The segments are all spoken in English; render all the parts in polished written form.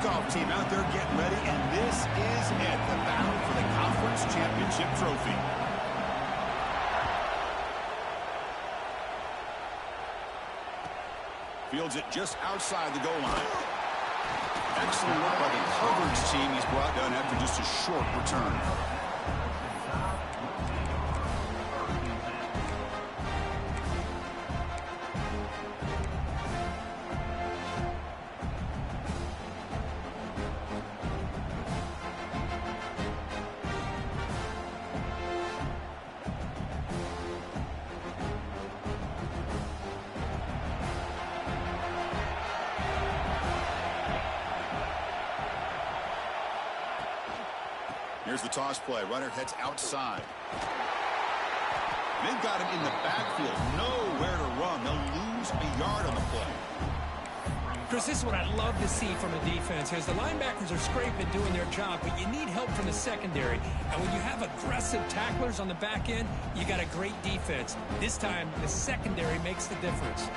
kickoff team out there getting ready, and this is it, the battle for the conference championship trophy. Fields it just outside the goal line. Excellent work by the coverage team. He's brought down after just a short return. Here's the toss play. Runner heads outside. They've got him in the backfield. Nowhere to run. They'll lose a yard on the play. Chris, this is what I'd love to see from a defense. As the linebackers are scraping, doing their job, but you need help from the secondary. And when you have aggressive tacklers on the back end, you got a great defense. This time, the secondary makes the difference.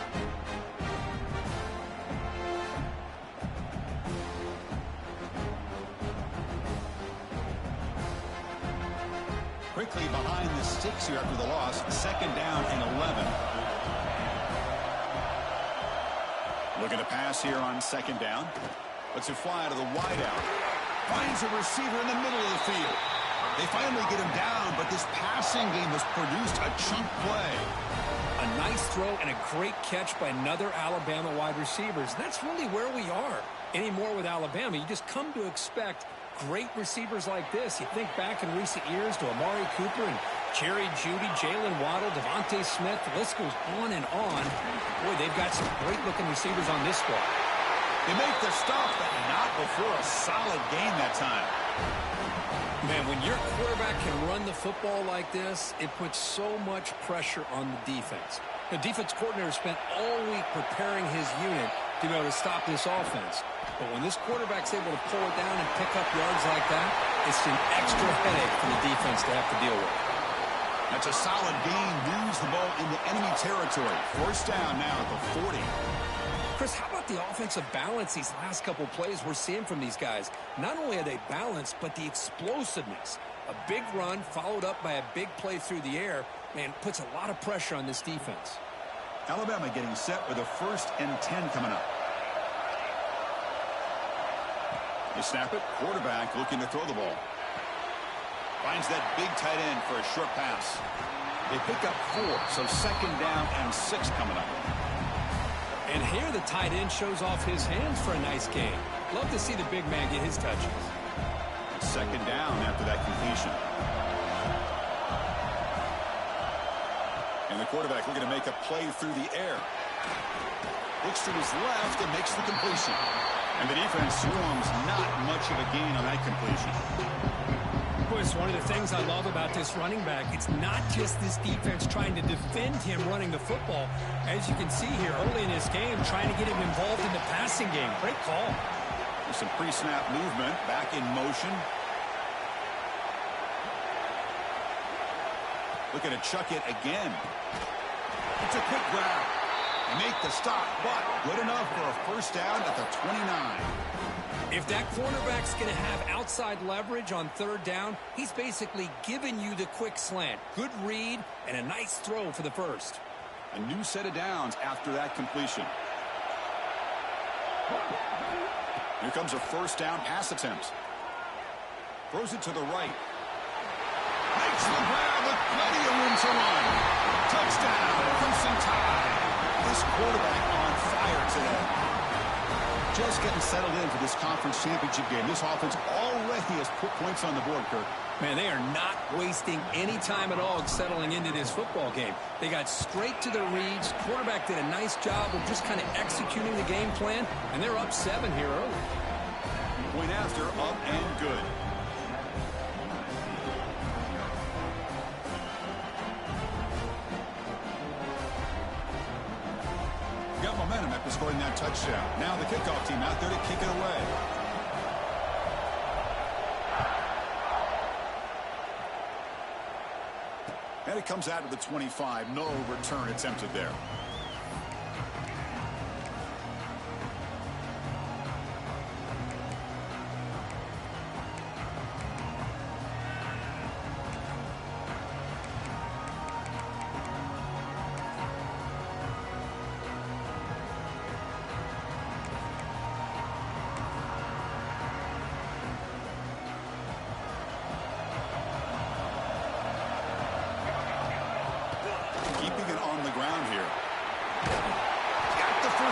Quickly behind the sticks here after the loss. Second down and 11. Looking to pass here on second down. Lets it fly to the wideout. Finds a receiver in the middle of the field. They finally get him down, but this passing game has produced a chunk play. A nice throw and a great catch by another Alabama wide receivers. That's really where we are. Anymore with Alabama, you just come to expect great receivers like this. You think back in recent years to Amari Cooper and Jerry Jeudy, Jalen Waddle, Devontae Smith. The list goes on and on. Boy, they've got some great-looking receivers on this squad. They make the stop, but not before a solid game that time. Man, when your quarterback can run the football like this, it puts so much pressure on the defense. The defense coordinator spent all week preparing his unit to be able to stop this offense. But when this quarterback's able to pull it down and pick up yards like that, it's an extra headache for the defense to have to deal with. That's a solid gain. Moves the ball into enemy territory. First down now at the 40. Chris, how about the offensive balance these last couple plays we're seeing from these guys? Not only are they balanced, but the explosiveness. A big run followed up by a big play through the air, man, puts a lot of pressure on this defense. Alabama getting set with a 1st and 10 coming up. They snap it. Quarterback looking to throw the ball. Finds that big tight end for a short pass. They pick up 4, so second down and 6 coming up. And here the tight end shows off his hands for a nice gain. Love to see the big man get his touches. Second down after that completion. And the quarterback looking to make a play through the air. Looks to his left and makes the completion. And the defense swarms, not much of a gain on that completion. Boy, it's one of the things I love about this running back. It's not just this defense trying to defend him running the football. As you can see here early in this game, trying to get him involved in the passing game. Great call. There's some pre-snap movement, back in motion. Looking to chuck it again. It's a quick grab. They make the stop, but good enough for a first down at the 29. If that cornerback's going to have outside leverage on third down, he's basically giving you the quick slant. Good read and a nice throw for the first. A new set of downs after that completion. Here comes a first down pass attempt. Throws it to the right. Makes the grab with plenty of room to run. Touchdown, Crimson Tide. This quarterback on fire today. Just getting settled in for this conference championship game. This offense already has put points on the board, Kirk. Man, they are not wasting any time at all settling into this football game. They got straight to their reads. Quarterback did a nice job of just kind of executing the game plan, and they're up 7 here early. Point after, up and good. Got momentum after scoring that touchdown. Now the kickoff team out there to kick it away. And it comes out of the 25. No return attempted there.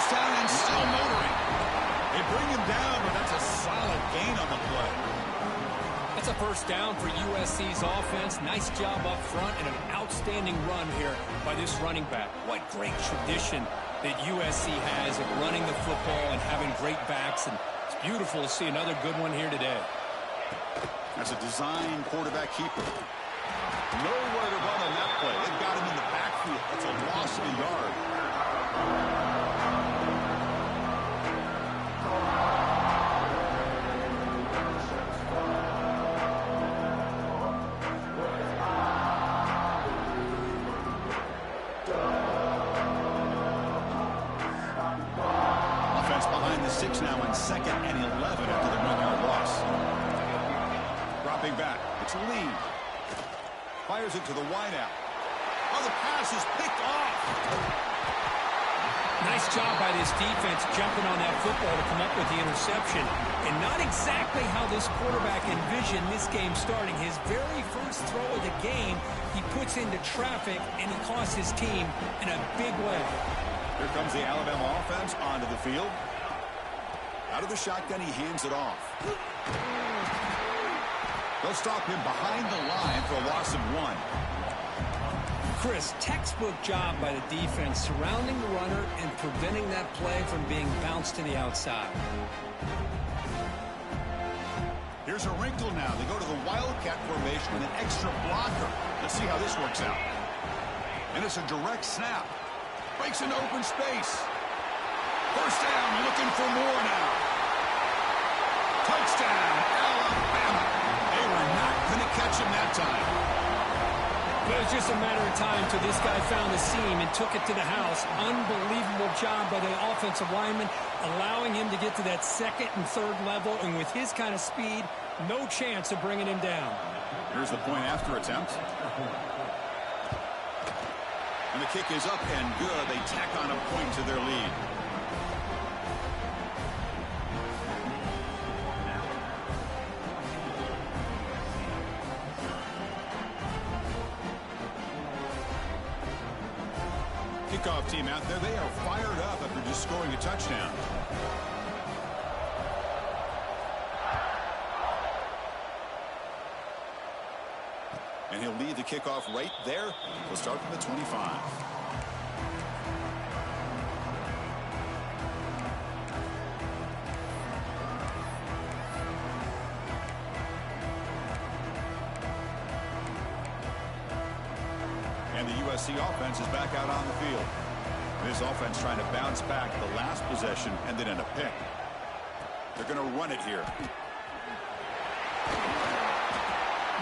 first down and still motoring. They bring him down, but that's a solid gain on the play. That's a first down for USC's offense. Nice job up front and an outstanding run here by this running back. What great tradition that USC has of running the football and having great backs. And it's beautiful to see another good one here today. That's a design quarterback keeper. Nowhere to run on that play. They've got him in the backfield. That's a loss of a yard. Offense behind the 6 now on 2nd and 11 after the 1-yard loss. Dropping back. It's Lee. Fires it to the wideout. Oh, the pass is picked off. Nice job by this defense jumping on that football to come up with the interception. And not exactly how this quarterback envisioned this game starting. His very first throw of the game, he puts into traffic, and he costs his team in a big way. Here comes the Alabama offense onto the field. Out of the shotgun, he hands it off. They'll stop him behind the line for a loss of 1. Chris, textbook job by the defense surrounding the runner and preventing that play from being bounced to the outside. Here's a wrinkle now. They go to the Wildcat formation with an extra blocker. Let's see how this works out. And it's a direct snap. Breaks into open space. First down, looking for more now. Touchdown, Alabama. They were not going to catch him that time. It was just a matter of time until this guy found the seam and took it to the house. Unbelievable job by the offensive lineman, allowing him to get to that 2nd and 3rd level. And with his kind of speed, no chance of bringing him down. Here's the point after attempt. And the kick is up and good. They tack on a point to their lead. Kickoff team out there. They are fired up after just scoring a touchdown. And he'll lead the kickoff right there. We'll start from the 25. And the USC offense is back out on the field. This offense trying to bounce back the last possession and then in a pick. They're going to run it here.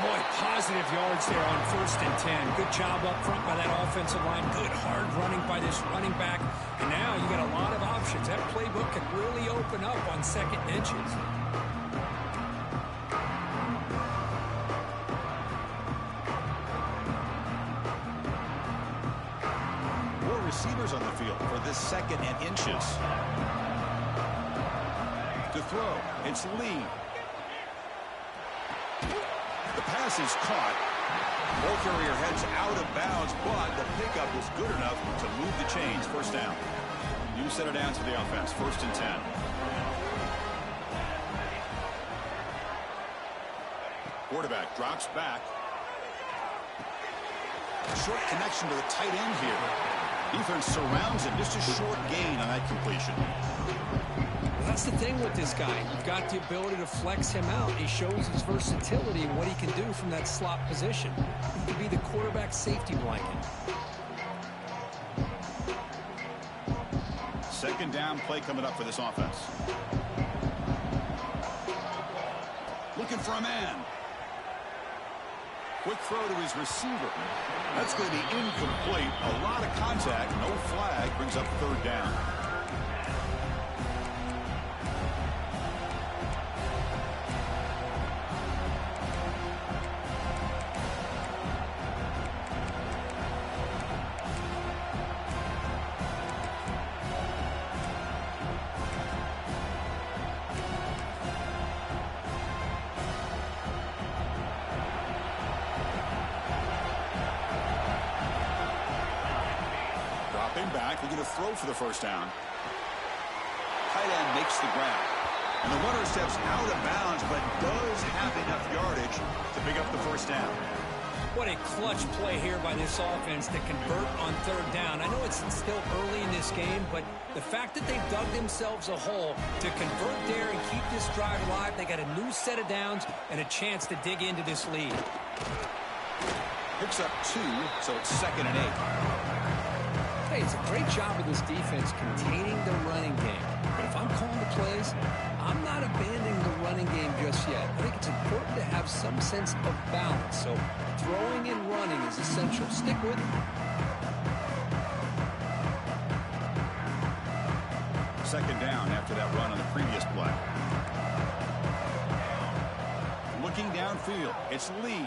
Boy, positive yards there on 1st and 10. Good job up front by that offensive line. Good hard running by this running back. And now you got a lot of options. That playbook can really open up on 2nd inches. More receivers on the field for this 2nd and inches. To throw, it's Lee. The pass is caught. Ball carrier heads out of bounds, but the pickup is good enough to move the chains. First down. You set it down to the offense. 1st and 10. Quarterback drops back. Short connection to the tight end here. Defense surrounds him. Just a short gain on that completion. That's the thing with this guy. You've got the ability to flex him out. He shows his versatility and what he can do from that slot position. He could be the quarterback safety blanket. 2nd down play coming up for this offense. Looking for a man. Quick throw to his receiver. That's going to be incomplete. A lot of contact. No flag. Brings up 3rd down. Back. We get a throw for the first down. tight end makes the grab. And the runner steps out of bounds, but does have enough yardage to pick up the first down. What a clutch play here by this offense to convert on third down. I know it's still early in this game, but the fact that they've dug themselves a hole to convert there and keep this drive alive, they got a new set of downs and a chance to dig into this lead. Picks up 2, so it's 2nd and 8. Hey, it's a great job of this defense containing the running game. But if I'm calling the plays, I'm not abandoning the running game just yet. I think it's important to have some sense of balance. So throwing and running is essential. Stick with it. 2nd down after that run on the previous play. Looking downfield, it's Lee.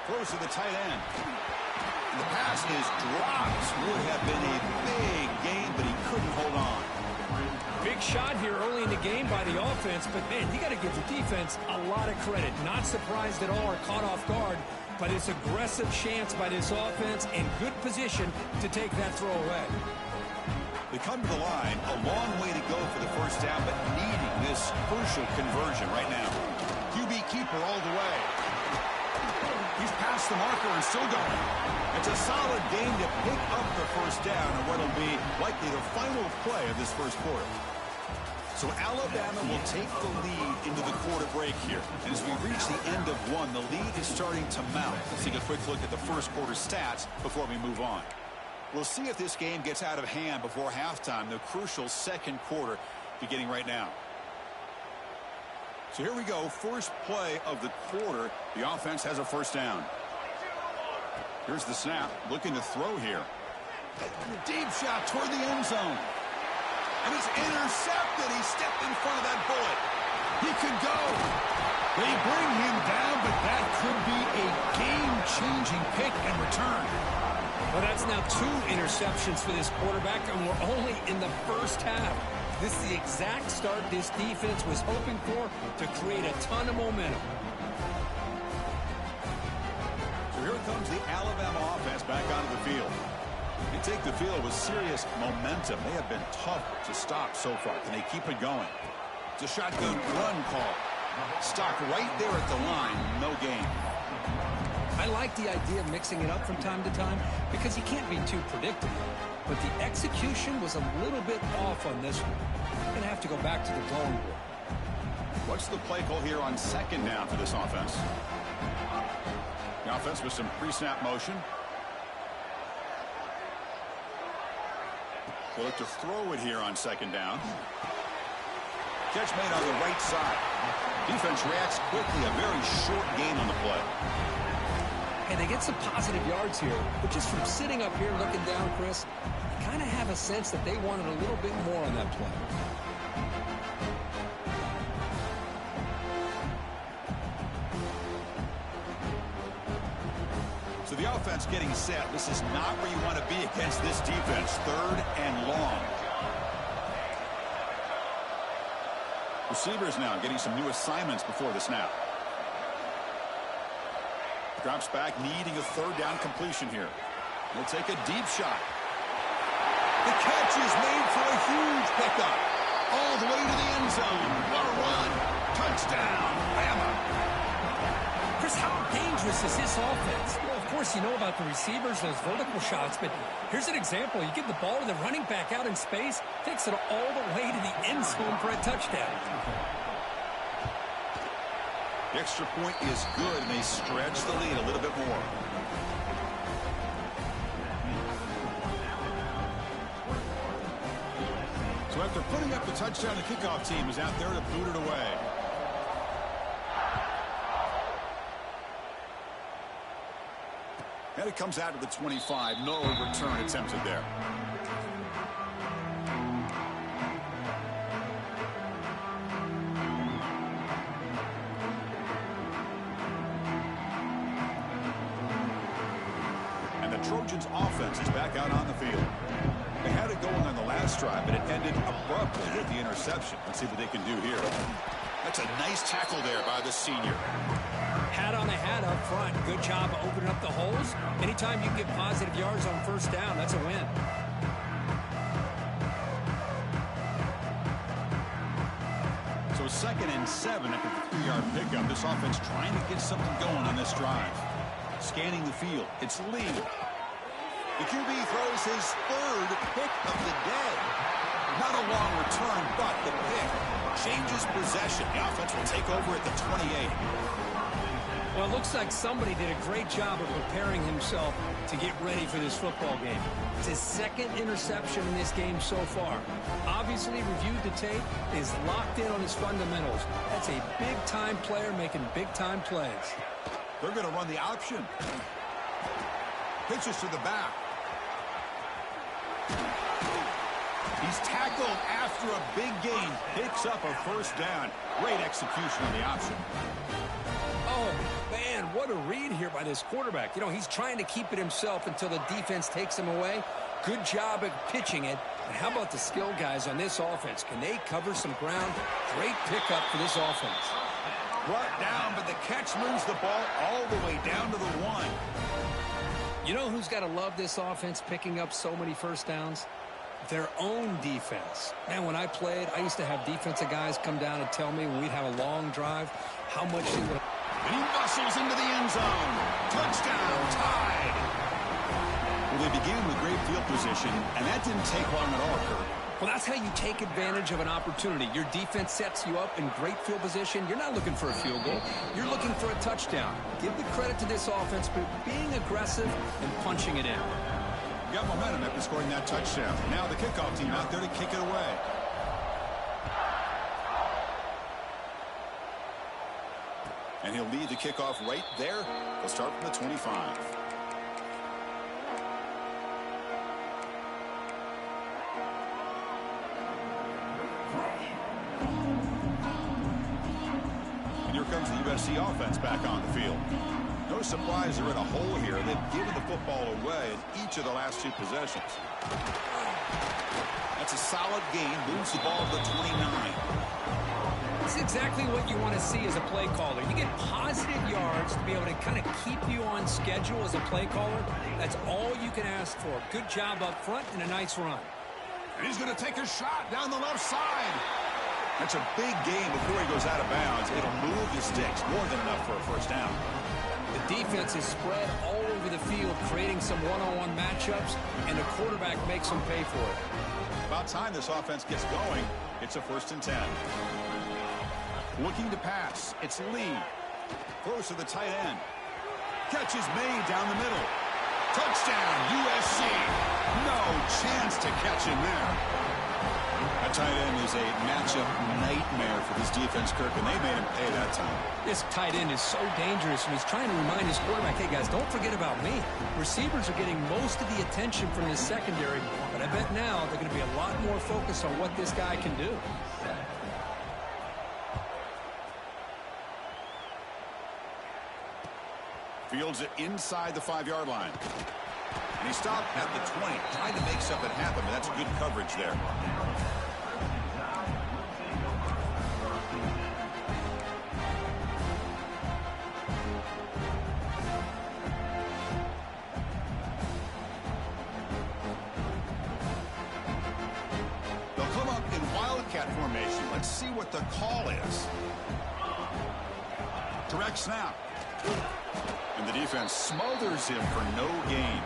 Throws to the tight end. The pass is dropped. Would have been a big gain, but he couldn't hold on. Big shot here early in the game by the offense, but, man, you got to give the defense a lot of credit. Not surprised at all or caught off guard, but it's aggressive chance by this offense in good position to take that throw away. They come to the line, a long way to go for the first down, but needing this crucial conversion right now. QB keeper all the way. He's past the marker and still going. It's a solid game to pick up the first down in what will be likely the final play of this first quarter. So Alabama will take the lead into the quarter break here. And as we reach the end of one, the lead is starting to mount. Let's take a quick look at the first quarter stats before we move on. We'll see if this game gets out of hand before halftime, the crucial second quarter beginning right now. So here we go, first play of the quarter. The offense has a first down. Here's the snap, looking to throw here. Deep shot toward the end zone. And it's intercepted. He stepped in front of that bullet. He could go. They bring him down, but that could be a game-changing pick and return. Well, that's now 2 interceptions for this quarterback, and we're only in the first half. This is the exact start this defense was hoping for to create a ton of momentum. So here comes the Alabama offense back onto the field. They take the field with serious momentum. They have been tough to stop so far. Can they keep it going? It's a shotgun run call. Stopped right there at the line. No gain. I like the idea of mixing it up from time to time because you can't be too predictable. But the execution was a little bit off on this one. Going to have to go back to the drawing board. What's the play call here on second down for this offense? The offense with some pre-snap motion. They'll look to throw it here on second down. Catch made on the right side. Defense reacts quickly. A very short gain on the play. And they get some positive yards here, but just from sitting up here looking down, Chris, you kind of have a sense that they wanted a little bit more on that play. So the offense getting set. This is not where you want to be against this defense. 3rd and long. Receivers now getting some new assignments before the snap. Drops back, needing a 3rd down completion here. We'll take a deep shot. The catch is made for a huge pickup. All the way to the end zone. What a run. Touchdown, Bama. Chris, how dangerous is this offense? Well, of course, you know about the receivers, those vertical shots, but here's an example. You give the ball to the running back out in space, takes it all the way to the end zone for a touchdown. The extra point is good, and they stretch the lead a little bit more. So after putting up the touchdown, the kickoff team is out there to boot it away. And it comes out to the 25. No return attempted there. Trojans offense is back out on the field. They had it going on the last drive, but it ended abruptly with the interception. Let's see what they can do here. That's a nice tackle there by the senior. Hat on a hat up front. Good job of opening up the holes. Anytime you can get positive yards on first down, that's a win. 2nd and 7 after the 3-yard pickup. This offense trying to get something going on this drive. Scanning the field. It's Lee. The QB throws his 3rd pick of the day. Not a long return, but the pick changes possession. The offense will take over at the 28. Well, it looks like somebody did a great job of preparing himself to get ready for this football game. It's his 2nd interception in this game so far. Obviously, reviewed the tape, is locked in on his fundamentals. That's a big-time player making big-time plays. They're going to run the option. Pitches to the back. He's tackled after a big gain. Picks up a 1st down. Great execution on the option. Oh, man, what a read here by this quarterback. You know, he's trying to keep it himself until the defense takes him away. Good job at pitching it. And how about the skill guys on this offense? Can they cover some ground? Great pickup for this offense. Brought down, but the catch moves the ball all the way down to the 1. You know who's got to love this offense picking up so many 1st downs? Their own defense. Man, when I played, I used to have defensive guys come down and tell me when we'd have a long drive how much they would. And he muscles into the end zone. Touchdown, tied. Well, they began with great field position, and that didn't take long at all, Kirk. Well, that's how you take advantage of an opportunity. Your defense sets you up in great field position. You're not looking for a field goal. You're looking for a touchdown. Give the credit to this offense for being aggressive and punching it in. Got momentum after scoring that touchdown. Now the kickoff team out there to kick it away. And he'll lead the kickoff right there. They'll start from the 25. And here comes the USC offense back on the field. No surprise they're in a hole here. They've given the football away in each of the last 2 possessions. That's a solid gain. Moves the ball to the 29. That's exactly what you want to see as a play caller. You get positive yards to be able to kind of keep you on schedule as a play caller. That's all you can ask for. Good job up front and a nice run. And he's going to take a shot down the left side. That's a big gain before he goes out of bounds. It'll move the sticks. More than enough for a 1st down. The defense is spread all over the field, creating some one-on-one matchups, and the quarterback makes them pay for it. About time this offense gets going. It's a 1st and 10. Looking to pass. It's Lee. Throws to the tight end. Catch is made down the middle. Touchdown, USC. No chance to catch him there. A tight end is a matchup nightmare for this defense, Kirk, and they made him pay that time. This tight end is so dangerous, and he's trying to remind his quarterback, hey, guys, don't forget about me. Receivers are getting most of the attention from this secondary, but I bet now they're going to be a lot more focused on what this guy can do. Fields it inside the 5-yard line. And he stopped at the 20, trying to make something happen, but that's good coverage there. They'll come up in wildcat formation. Let's see what the call is. Direct snap. And the defense smothers him for no gain.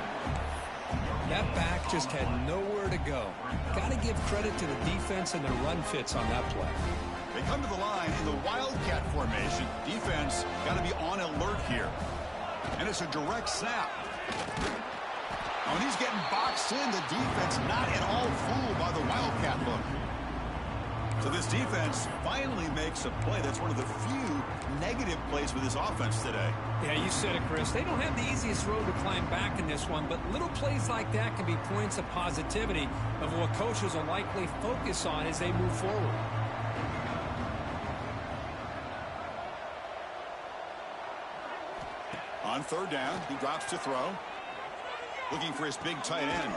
That back just had nowhere to go. Got to give credit to the defense and their run fits on that play. They come to the line in the wildcat formation. Defense got to be on alert here. And it's a direct snap. When he's getting boxed in, the defense not at all fooled by the wildcat look. So this defense finally makes a play. That's one of the few negative plays for this offense today. Yeah, you said it, Chris. They don't have the easiest road to climb back in this one, but little plays like that can be points of positivity of what coaches will likely focus on as they move forward. On 3rd down, he drops to throw. Looking for his big tight end.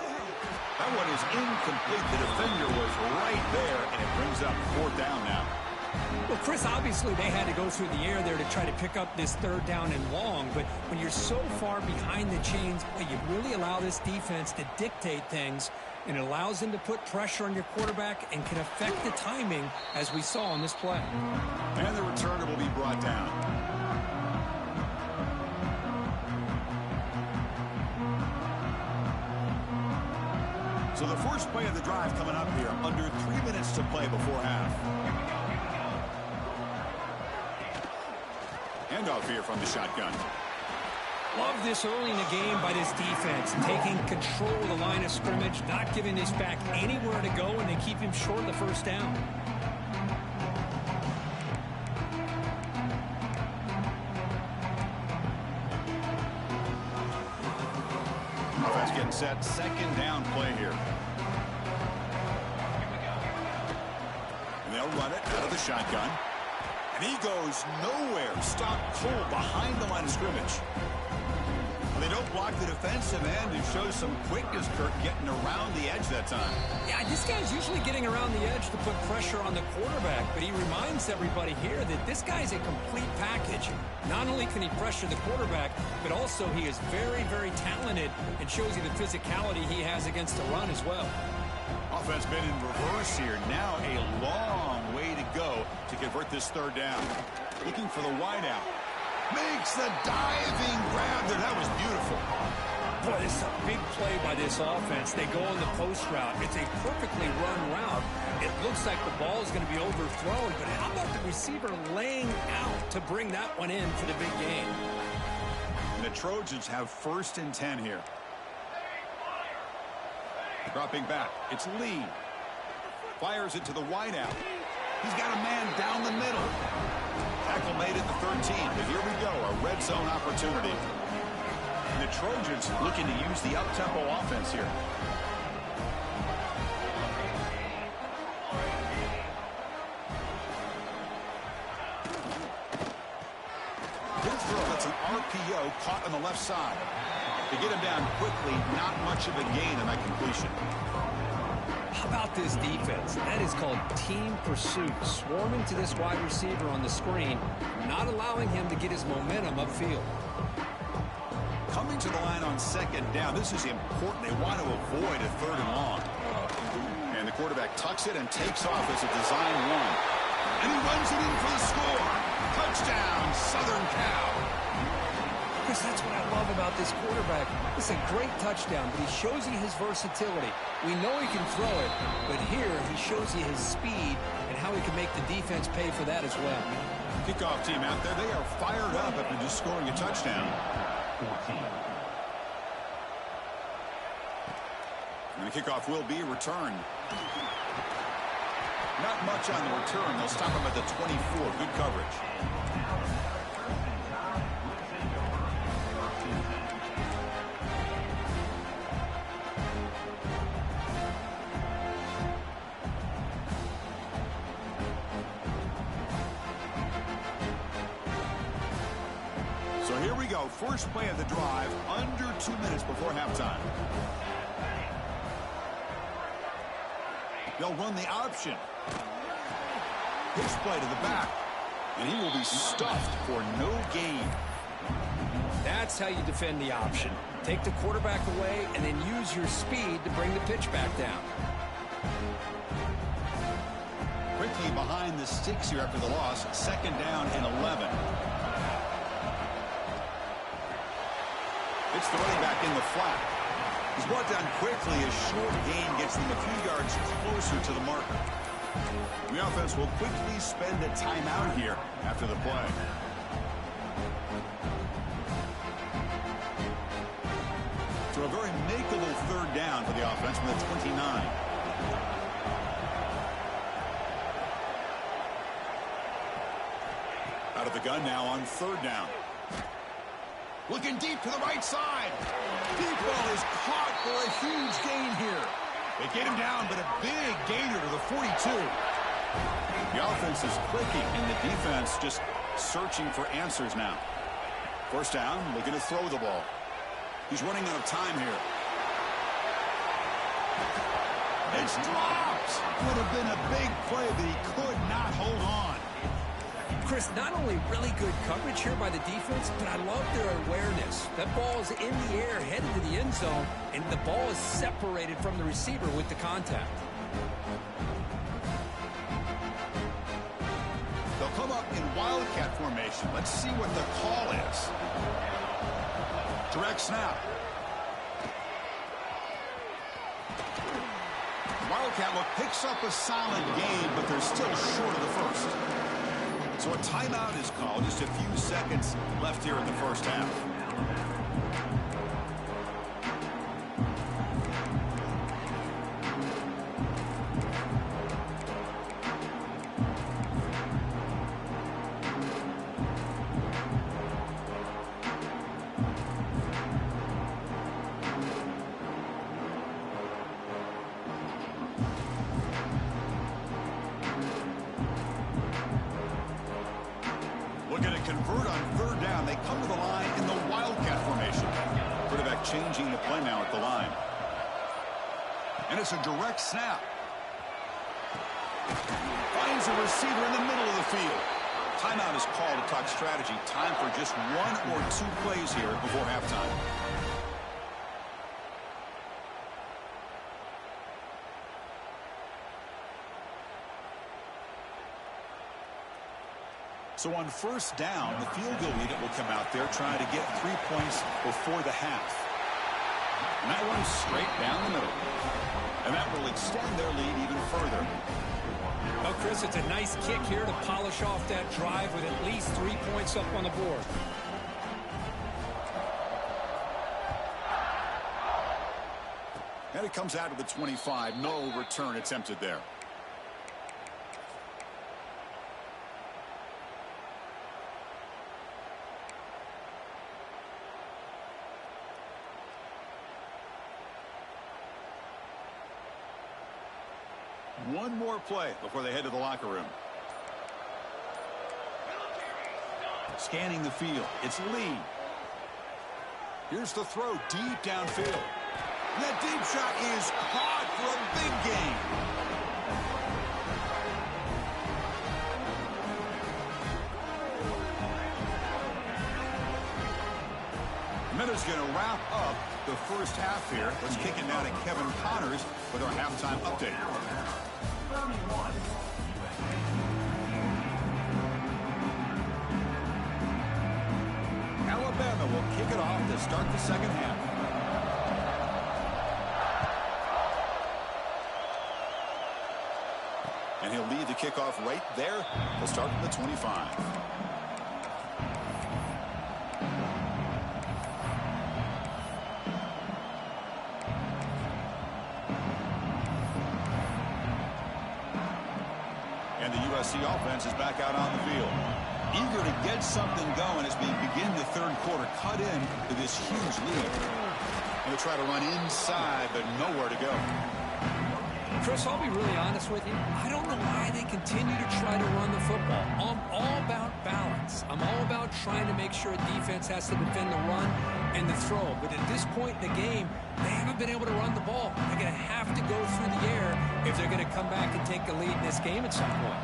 That one is incomplete. The defender was right there, and it brings up 4th down now. Well, Chris, obviously they had to go through the air there to try to pick up this third down and long, but when you're so far behind the chains, boy, you really allow this defense to dictate things, and it allows them to put pressure on your quarterback and can affect the timing, as we saw on this play. And the returner will be brought down. So the first play of the drive coming up here, under 3 minutes to play before half. Handoff here from the shotgun. Love this early in the game by this defense, taking control of the line of scrimmage, not giving this back anywhere to go, and they keep him short of the first down. Offense getting set. Second down play here. And they'll run it out of the shotgun. And he goes nowhere. Stopped cold behind the line of scrimmage. They don't block the defensive end and show some quickness, Kirk, getting around the edge that time. Yeah, this guy's usually getting around the edge to put pressure on the quarterback, but he reminds everybody here that this guy's a complete package. Not only can he pressure the quarterback, but also he is very, very talented and shows you the physicality he has against the run as well. Offense been in reverse here. Now a long way to go to convert this third down. Looking for the wideout. Makes the diving grab there. That was beautiful. Boy, this is a big play by this offense. They go on the post route. It's a perfectly run route. It looks like the ball is going to be overthrown, but how about the receiver laying out to bring that one in for the big gain? And the Trojans have 1st and 10 here. Dropping back. It's Lee. Fires it to the wideout. He's got a man down the middle. Tackle made at the 13, but here we go, a red zone opportunity. And the Trojans looking to use the up-tempo offense here. Good throw, that's an RPO caught on the left side. To get him down quickly, not much of a gain on that completion. How about this defense? That is called team pursuit. Swarming to this wide receiver on the screen, not allowing him to get his momentum upfield. Coming to the line on second down, this is important. They want to avoid a third and long. And the quarterback tucks it and takes off as a design run. And he runs it in for the score. Touchdown, Southern Cal. Chris, that's what I love about this quarterback. It's a great touchdown, but he shows you his versatility. We know he can throw it, but here he shows you his speed and how he can make the defense pay for that as well. Kickoff team out there, they are fired up after just scoring a touchdown. And the kickoff will be returned. Not much on the return. They'll stop him at the 24. Good coverage. So here we go. First play of the drive, under 2 minutes before halftime. They'll run the option. Pitch play to the back. And he will be stuffed for no gain. That's how you defend the option. Take the quarterback away and then use your speed to bring the pitch back down. Quickly behind the sticks here after the loss. Second down and 11. It's the running back in the flat. He's brought down quickly. A short gain gets them a few yards closer to the marker. The offense will quickly spend a timeout here after the play. So a very makeable third down for the offense from the 29. Out of the gun now on third down. Looking deep to the right side. Deep ball is caught for a huge gain here. They get him down, but a big gainer to the 42. The offense is clicking, and the defense just searching for answers now. First down, looking to throw the ball. He's running out of time here. It's dropped. Would have been a big play, but he could not hold on. Chris, not only really good coverage here by the defense, but I love their awareness. That ball is in the air, headed to the end zone, and the ball is separated from the receiver with the contact. They'll come up in wildcat formation. Let's see what the call is. Direct snap. Wildcat look picks up a solid gain, but they're still short of the first. So a timeout is called. Just a few seconds left here in the first half. Looking to convert on third down. They come to the line in the wildcat formation. Quarterback changing the play now at the line. And it's a direct snap. Finds a receiver in the middle of the field. Timeout is called to talk strategy. Time for just one or two plays here before halftime. So on first down, the field goal unit will come out there trying to get 3 points before the half. And that one's straight down the middle. And that will extend their lead even further. Well, Chris, it's a nice kick here to polish off that drive with at least 3 points up on the board. And it comes out of the 25. No return attempted there. One more play before they head to the locker room. Scanning the field. It's Lee. Here's the throw deep downfield. And that deep shot is caught for a big gain. Miller's going to wrap up the first half here. Let's kick it now to Kevin Connors with our halftime update. Alabama will kick it off to start the second half. And he'll lead the kickoff right there. He'll start from the 25. And the USC offense is back out on the field. Eager to get something going as we begin the third quarter. Cut in to this huge lead. And they try to run inside, but nowhere to go. Chris, I'll be really honest with you. I don't know why they continue to try to run the football. I'm all about balance. I'm all about trying to make sure a defense has to defend the run and the throw. But at this point in the game, they haven't been able to run the ball. They're going to have to go through the air if they're going to come back and take the lead in this game at some point.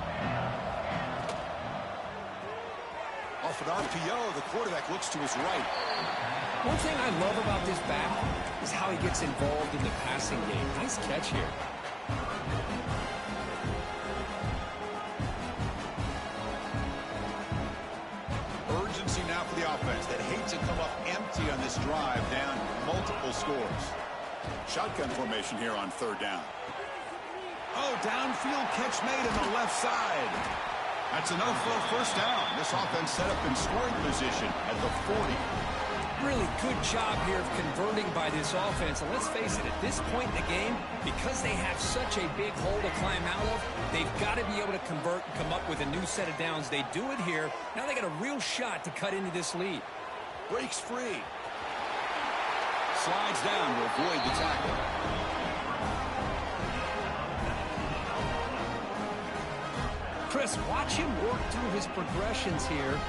Off an RPO, the quarterback looks to his right. One thing I love about this back is how he gets involved in the passing game. Nice catch here. Urgency now for the offense that hates to come up empty on this drive, down multiple scores. Shotgun formation here on third down. Oh, downfield catch made on the left side. That's enough for a first down. This offense set up in scoring position at the 40. Really good job here of converting by this offense. And let's face it, at this point in the game, because they have such a big hole to climb out of, they've got to be able to convert and come up with a new set of downs. They do it here. Now they got a real shot to cut into this lead. Breaks free. Slides down to avoid the tackle. Chris, watch him work through his progressions here.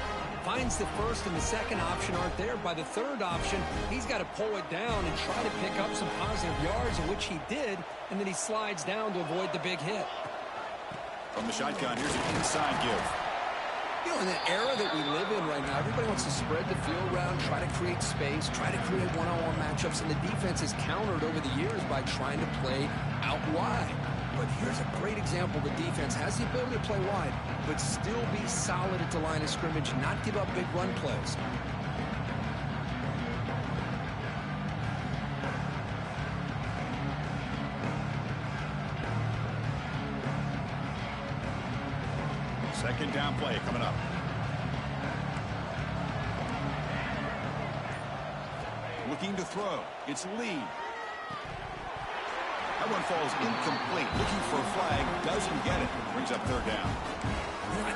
Finds the first and the second option aren't there. By the third option, he's got to pull it down and try to pick up some positive yards, which he did, and then he slides down to avoid the big hit. From the shotgun, here's an inside give. You know, in the era that we live in right now, everybody wants to spread the field around, try to create space, try to create one-on-one matchups, and the defense is countered over the years by trying to play out wide. But here's a great example. The defense has the ability to play wide, but still be solid at the line of scrimmage, not give up big run plays. Second down play coming up. Looking to throw. It's Lee. That one falls incomplete. Looking for a flag. Doesn't get it. Brings up third down.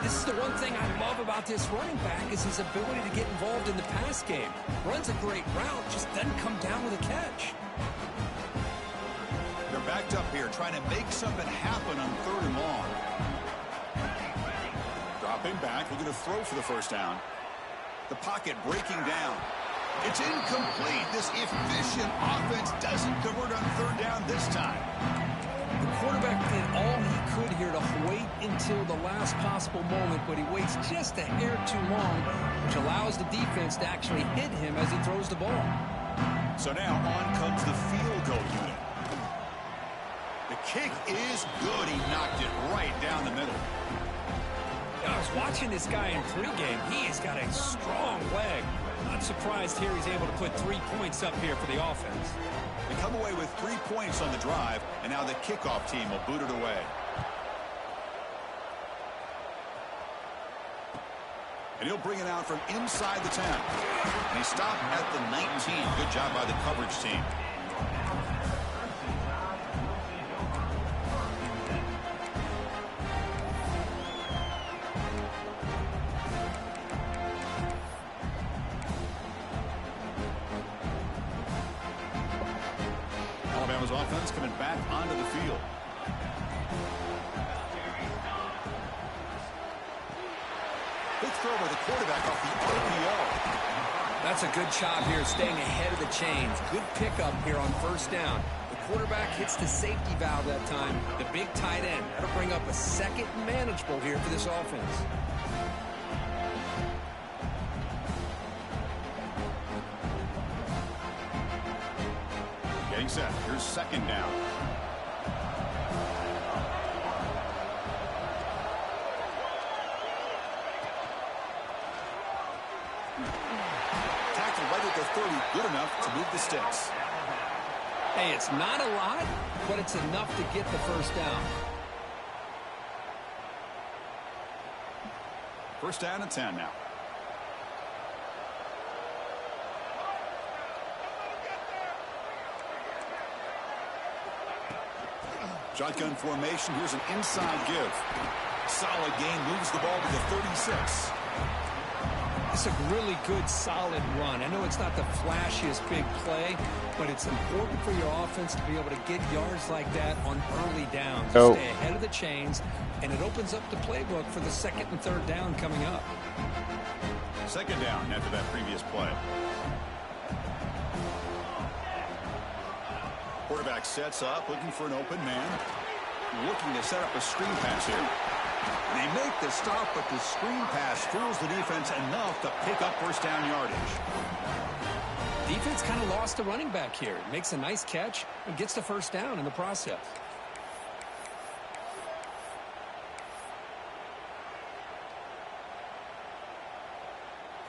This is the one thing I love about this running back is his ability to get involved in the pass game. Runs a great route, just doesn't come down with a catch. They're backed up here trying to make something happen on third and long. Dropping back, looking to throw for the first down. The pocket breaking down. It's incomplete. This efficient offense doesn't convert on third down this time. The quarterback did all he could here to wait until the last possible moment, but he waits just a hair too long, which allows the defense to actually hit him as he throws the ball. So now on comes the field goal unit. The kick is good. He knocked it right down the middle. I was watching this guy in pregame. He has got a strong leg. Not surprised here he's able to put 3 points up here for the offense. They come away with 3 points on the drive, and now the kickoff team will boot it away. And he'll bring it out from inside the 10. And he stopped at the 19. Good job by the coverage team. Alabama's offense coming back onto the field. Big throw by the quarterback off the RPO. That's a good job here staying ahead of the chains. Good pickup here on first down. The quarterback hits the safety valve that time. The big tight end. That'll bring up a second and manageable here for this offense. Getting set. Here's second down. Tackled right at the 30. Good enough to move the sticks. Hey, it's not a lot, but it's enough to get the first down. First down and 10 now. Shotgun formation. Here's an inside give. Solid gain, moves the ball to the 36. It's a really good, solid run. I know it's not the flashiest big play, but it's important for your offense to be able to get yards like that on early downs. Oh. Stay ahead of the chains, and it opens up the playbook for the second and third down coming up. Second down after that previous play. Quarterback sets up, looking for an open man. Looking to set up a screen pass here. They make the stop, but the screen pass fools the defense enough to pick up first down yardage. Defense kind of lost the running back here. Makes a nice catch and gets the first down in the process.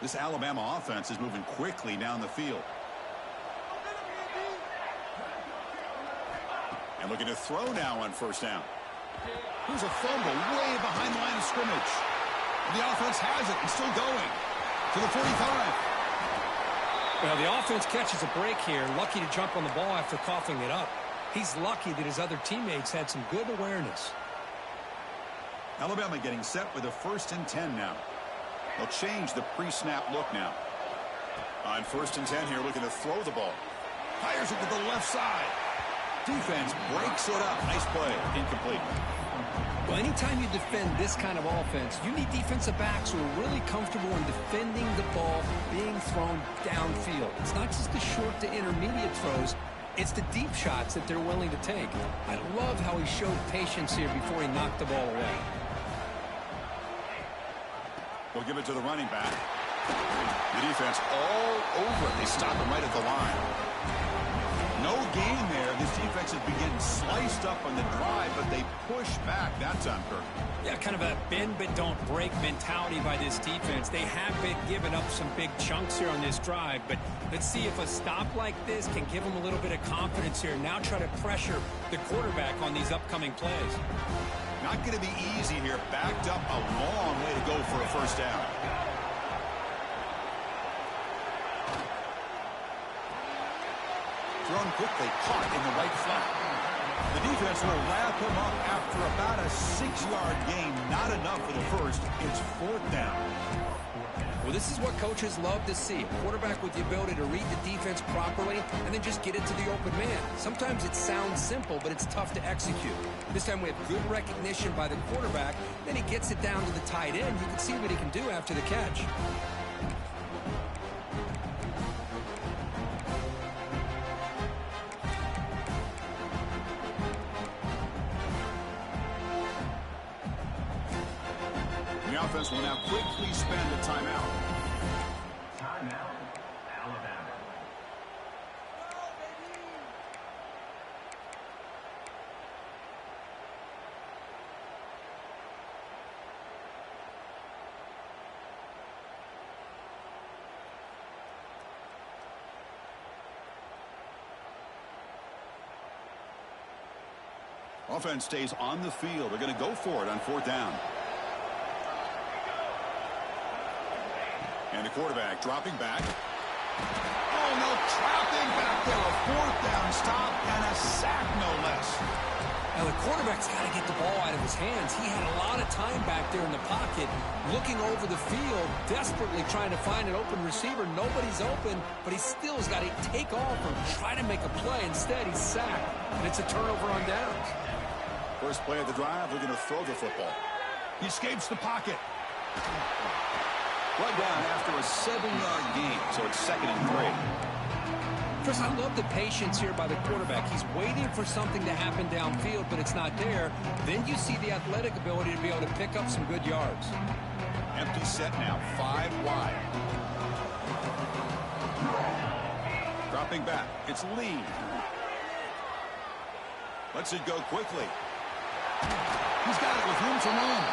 This Alabama offense is moving quickly down the field. And looking to throw now on first down. Here's a fumble way behind the line of scrimmage. The offense has it and still going to the 45. Well, the offense catches a break here. Lucky to jump on the ball after coughing it up. He's lucky that his other teammates had some good awareness. Alabama getting set with a first and 10 now. They'll change the pre-snap look now. On first and 10 here, looking to throw the ball. Fires it to the left side. Defense breaks it up. Nice play. Incomplete. Well, anytime you defend this kind of offense, you need defensive backs who are really comfortable in defending the ball being thrown downfield. It's not just the short to intermediate throws. It's the deep shots that they're willing to take. I love how he showed patience here before he knocked the ball away. They'll give it to the running back. The defense all over it. They stop him right at the line. No gain there. This defense has been getting sliced up on the drive, but they push back that time, Kirk. Yeah, kind of a bend but don't break mentality by this defense. They have been giving up some big chunks here on this drive, but let's see if a stop like this can give them a little bit of confidence here. Now try to pressure the quarterback on these upcoming plays. Not going to be easy here. Backed up a long way to go for a first down. Thrown quickly, caught in the right flat. The defense will wrap him up after about a 6-yard gain. Not enough for the first. It's 4th down. Well, this is what coaches love to see. A quarterback with the ability to read the defense properly and then just get it to the open man. Sometimes it sounds simple, but it's tough to execute. This time we have good recognition by the quarterback. Then he gets it down to the tight end. You can see what he can do after the catch. The offense will now quickly spend a timeout. Timeout, Alabama. Offense stays on the field. They're going to go for it on 4th down. And the quarterback dropping back. Oh, no, trapping back there. A 4th down stop and a sack, no less. Now, the quarterback's got to get the ball out of his hands. He had a lot of time back there in the pocket, looking over the field, desperately trying to find an open receiver. Nobody's open, but he still has got to take off or try to make a play. Instead, he's sacked, and it's a turnover on downs. First play of the drive, they're going to throw the football. He escapes the pocket. Brought down after a 7-yard gain, so it's 2nd and 3. Chris, I love the patience here by the quarterback. He's waiting for something to happen downfield, but it's not there. Then you see the athletic ability to be able to pick up some good yards. Empty set now, 5 wide. Dropping back, it's Lee. Lets it go quickly. He's got it with room to run.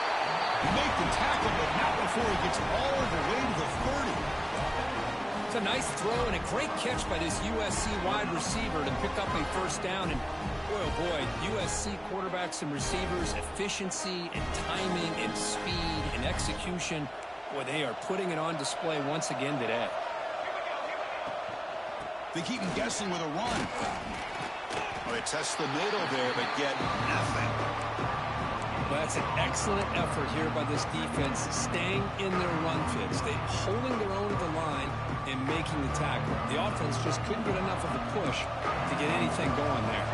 He made the tackle, but not before he gets all the way to the 30. It's a nice throw and a great catch by this USC wide receiver to pick up a first down. And boy, oh boy, USC quarterbacks and receivers, efficiency and timing and speed and execution. Boy, they are putting it on display once again today. They keep him guessing with a run. Well, they test the middle there, but get nothing. Well, that's an excellent effort here by this defense, staying in their run fits. They're holding their own at the line and making the tackle. The offense just couldn't get enough of a push to get anything going there.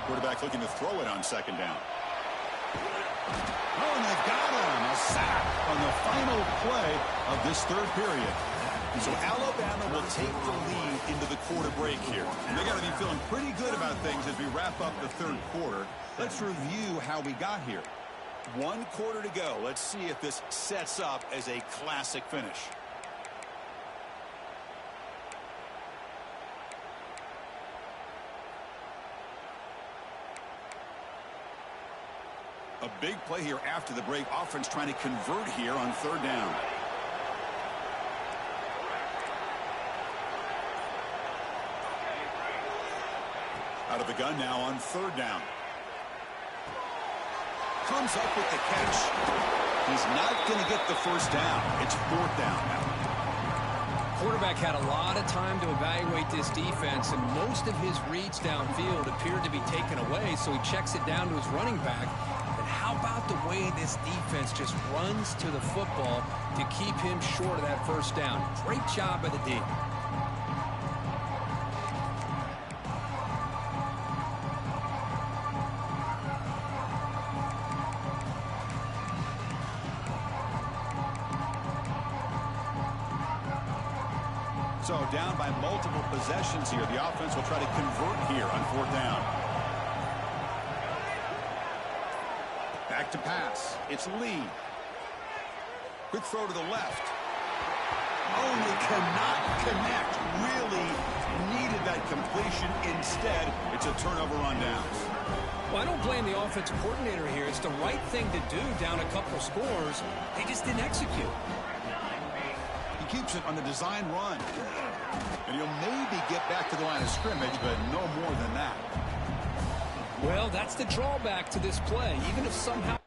Quarterback looking to throw it on 2nd down. Oh, and they've got him. A sack on the final play of this 3rd period. So Alabama will take the lead into the quarter break here. And they got to be feeling pretty good about things as we wrap up the 3rd quarter. Let's review how we got here. 1 quarter to go. Let's see if this sets up as a classic finish. A big play here after the break. Offense trying to convert here on 3rd down. Out of the gun now on 3rd down. Comes up with the catch. He's not going to get the first down. It's 4th down now. Quarterback had a lot of time to evaluate this defense, and most of his reads downfield appeared to be taken away, so he checks it down to his running back. But how about the way this defense just runs to the football to keep him short of that first down? Great job by the D. So down by multiple possessions here. The offense will try to convert here on 4th down. Back to pass. It's Lee. Quick throw to the left. Only cannot connect. Really needed that completion. Instead, it's a turnover on downs. Well, I don't blame the offensive coordinator here. It's the right thing to do down a couple scores. They just didn't execute. He keeps it on the design run. And he'll maybe get back to the line of scrimmage, but no more than that. Well, that's the drawback to this play. Even if somehow...